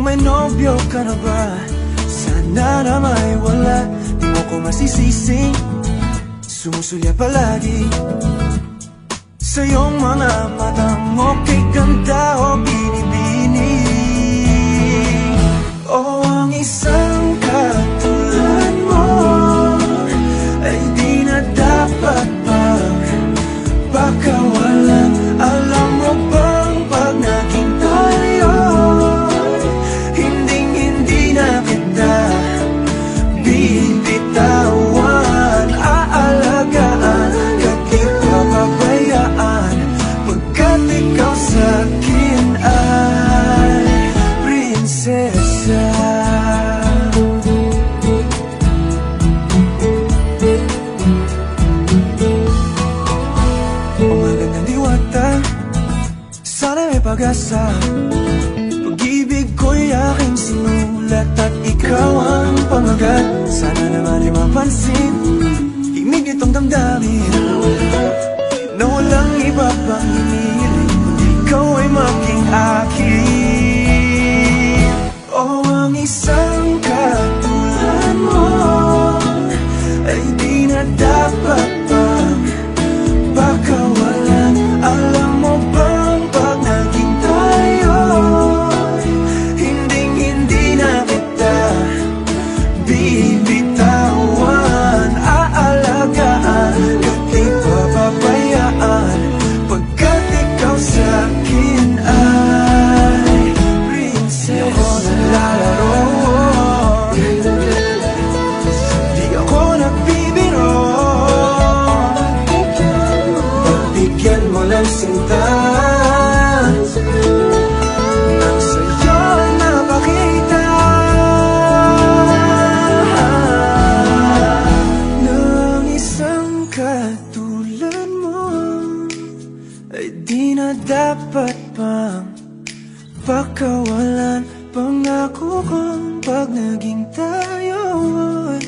may nobyo ka na ba? Sana na may wala, di mo ko masisising sumusulya palagi sa iyong mga matang okay ganda o binibini. O ang isang katulad mo ay di na dapat pagkawalan. Alam mo bang pag naging tayo, hindi na kita bibitawan. Aalagaan at di papabayaan, pagkat ikaw sa'kin ay prinsesa. Sana may pag-asa, pag-ibig ko'y aking sinulat at ikaw ang pamagat. Sana naman ay mapansin himig nitong damdamin na walang iba pang hinihiling, ikaw ay maging akin. O ang isang katulad mo ay di na dapat pang pagkawalan. Alam mo ba bibitawan, aalagaan at di papabayaan, pagkat ikaw sa'kin ay prinsesa. Di ako naglalaro, di ako nagbibiro, pagbigyan mo lang sinta. Katulad mo ay di na dapat pang pagkawalan. Pangako kong pag naging tayo ay